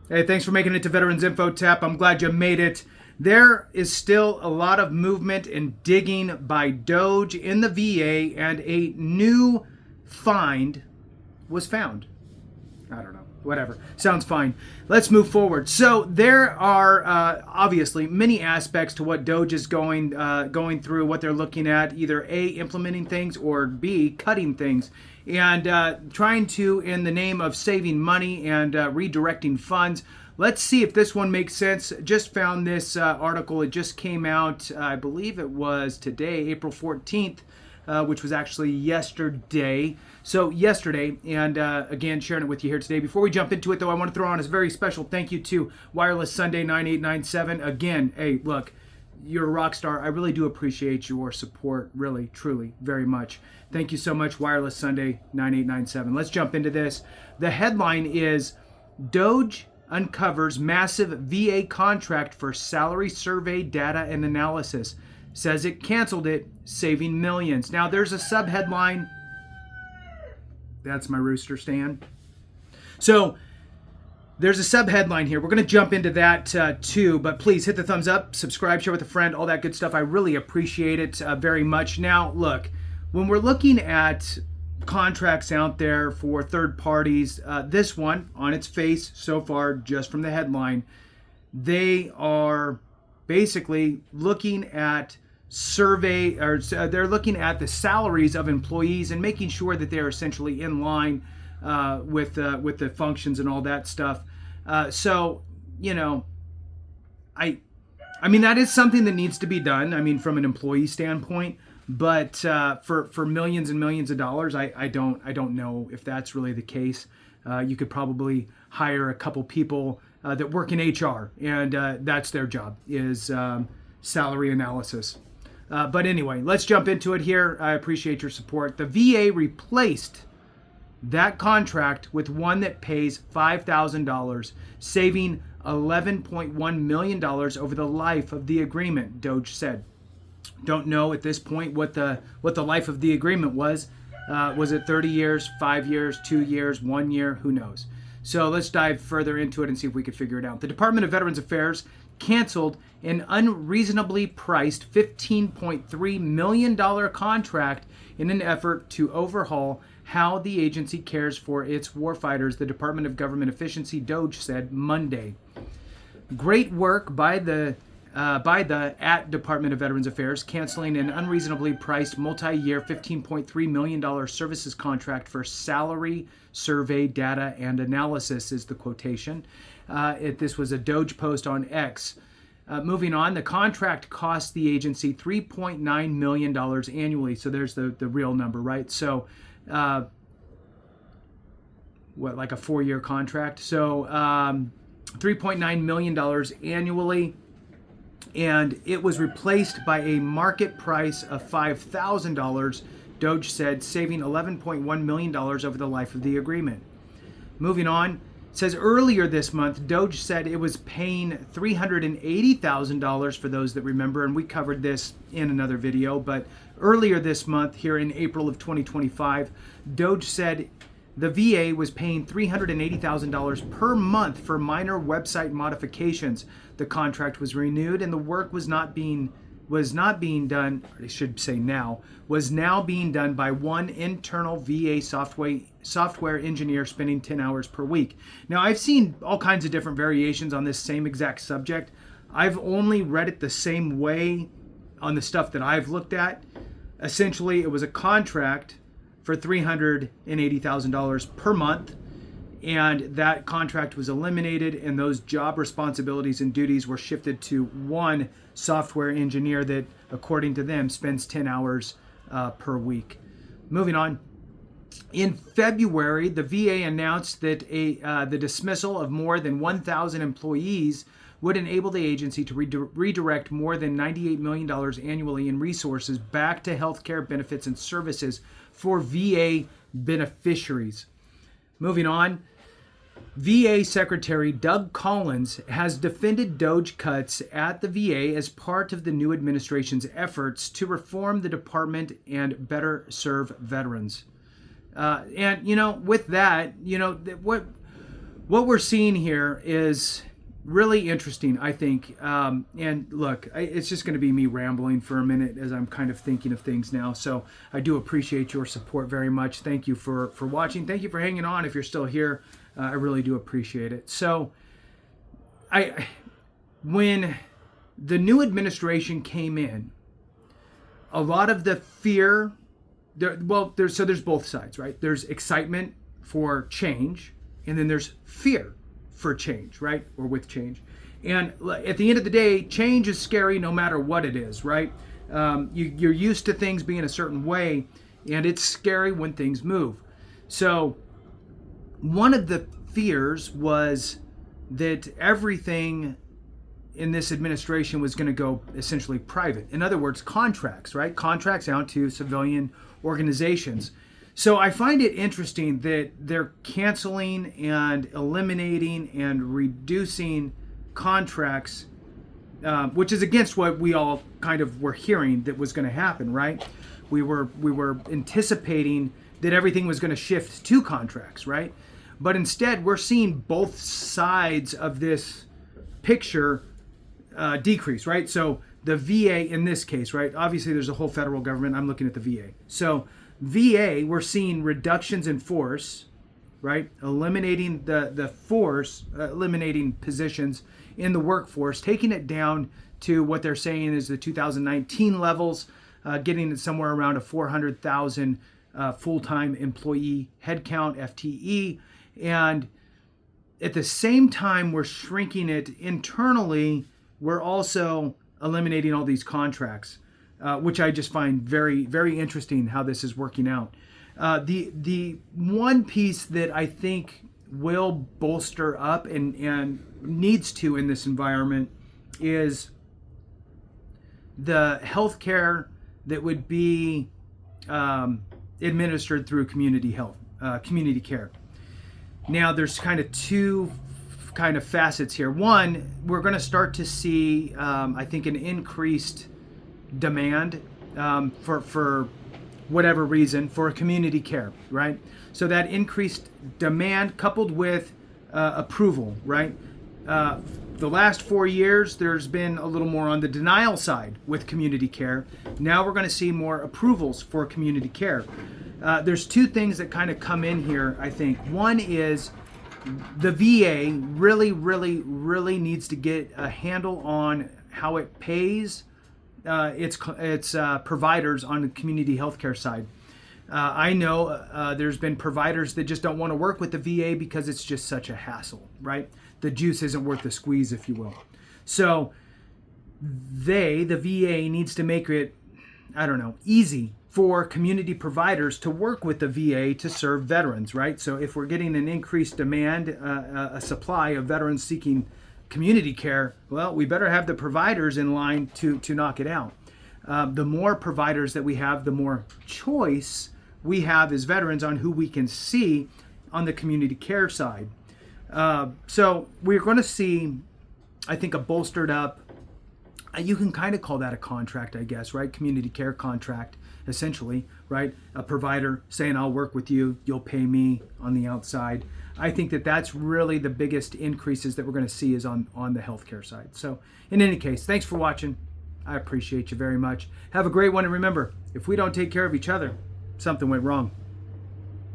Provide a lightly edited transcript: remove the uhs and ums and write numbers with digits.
Hey, thanks for making it to Veterans Info Tap. I'm glad you made it. There is still a lot of movement and digging by DOGE in the VA, and a new find was found. I don't know. Whatever. Sounds fine. Let's move forward. So there are obviously many aspects to what DOGE is going through, what they're looking at, either A, implementing things, or B, cutting things, and trying to, in the name of saving money and redirecting funds. Let's see if this one makes sense. Just found this article. It just came out, I believe it was today, April 14th. Which was actually yesterday. So yesterday, and again, sharing it with you here today. Before we jump into it, though, I want to throw on a very special thank you to Wireless Sunday 9897. Again, hey, look, you're a rock star. I really do appreciate your support, really, truly, very much. Thank you so much, Wireless Sunday 9897. Let's jump into this. The headline is DOGE uncovers massive VA contract for salary survey data and analysis. Says it canceled it, saving millions. Now, there's a subheadline. That's my rooster stand. So, there's a subheadline here. We're going to jump into that too, but please hit the thumbs up, subscribe, share with a friend, all that good stuff. I really appreciate it very much. Now, look, when we're looking at contracts out there for third parties, this one, on its face so far, just from the headline, they are basically looking at they're looking at the salaries of employees and making sure that they're essentially in line with the functions and all that stuff. So, you know, I mean, that is something that needs to be done. I mean, from an employee standpoint, but for millions and millions of dollars, I don't know if that's really the case. You could probably hire a couple people that work in HR, and that's their job, is salary analysis. But anyway, let's jump into it here. I appreciate your support. The VA replaced that contract with one that pays $5,000, saving $11.1 million over the life of the agreement, DOGE said. Don't know at this point what the life of the agreement was. Was it 30 years, 5 years, 2 years, 1 year? Who knows? So let's dive further into it and see if we can figure it out. The Department of Veterans Affairs canceled an unreasonably priced $15.3 million contract in an effort to overhaul how the agency cares for its warfighters, the Department of Government Efficiency, DOGE, said Monday. Great work by the Department of Veterans Affairs, canceling an unreasonably priced multi-year $15.3 million services contract for salary survey data and analysis, is the quotation. This was a DOGE post on X. Moving on, the contract cost the agency $3.9 million annually. So there's the real number, right? So like a 4-year contract? So $3.9 million annually. And it was replaced by a market price of $5,000, DOGE said, saving $11.1 million over the life of the agreement. Moving on, it says earlier this month, DOGE said it was paying $380,000 for those that remember, and we covered this in another video, but earlier this month, here in April of 2025, DOGE said the VA was paying $380,000 per month for minor website modifications. The contract was renewed, and the work was now being done by one internal VA software engineer spending 10 hours per week. Now, I've seen all kinds of different variations on this same exact subject. I've only read it the same way on the stuff that I've looked at. Essentially, it was a contract for $380,000 per month, and that contract was eliminated, and those job responsibilities and duties were shifted to one software engineer that, according to them, spends 10 hours per week. Moving on. In February, the VA announced that the dismissal of more than 1,000 employees would enable the agency to redirect more than $98 million annually in resources back to healthcare benefits and services for VA beneficiaries. Moving on, VA Secretary Doug Collins has defended DOGE cuts at the VA as part of the new administration's efforts to reform the department and better serve veterans. And, with that, what we're seeing here is really interesting, I think. And look, it's just going to be me rambling for a minute as I'm kind of thinking of things now. So I do appreciate your support very much. Thank you for watching. Thank you for hanging on. If you're still here, I really do appreciate it. So when the new administration came in, a lot of the fear, there's both sides, right? There's excitement for change, and then there's fear for change, right? Or with change. And at the end of the day, change is scary no matter what it is, right? You're used to things being a certain way, and it's scary when things move. So one of the fears was that everything in this administration was going to go essentially private. In other words, contracts, right? Contracts out to civilian organizations. So I find it interesting that they're canceling and eliminating and reducing contracts, which is against what we all kind of were hearing that was going to happen, right? We were anticipating that everything was going to shift to contracts, right? But instead, we're seeing both sides of this picture decrease, right? So the VA in this case, right? Obviously, there's a whole federal government. I'm looking at the VA. So VA, we're seeing reductions in force, right? Eliminating the force, eliminating positions in the workforce, taking it down to what they're saying is the 2019 levels, getting it somewhere around a 400,000 full-time employee headcount, FTE. And at the same time, we're shrinking it internally. We're also eliminating all these contracts, which I just find very, very interesting how this is working out. The one piece that I think will bolster up and needs to in this environment is the healthcare that would be administered through community health, community care. Now, there's kind of two kind of facets here. One, we're going to start to see, I think, an increased demand for whatever reason for community care, right? So that increased demand coupled with approval, right? The last 4 years, there's been a little more on the denial side with community care. Now we're going to see more approvals for community care. There's two things that kind of come in here, I think. One is the VA really needs to get a handle on how it pays its providers on the community healthcare side. I know there's been providers that just don't want to work with the VA because it's just such a hassle, right? The juice isn't worth the squeeze, if you will. So the VA needs to make it, easy for community providers to work with the VA to serve veterans, right? So if we're getting an increased demand, a supply of veterans seeking community care, well, we better have the providers in line to knock it out. The more providers that we have, the more choice we have as veterans on who we can see on the community care side. So we're going to see, I think, a bolstered up, you can kind of call that a contract, I guess, right? Community care contract, essentially, right? A provider saying, I'll work with you, you'll pay me on the outside. I think that that's really the biggest increases that we're going to see is on the healthcare side. So in any case, thanks for watching. I appreciate you very much. Have a great one. And remember, if we don't take care of each other, something went wrong.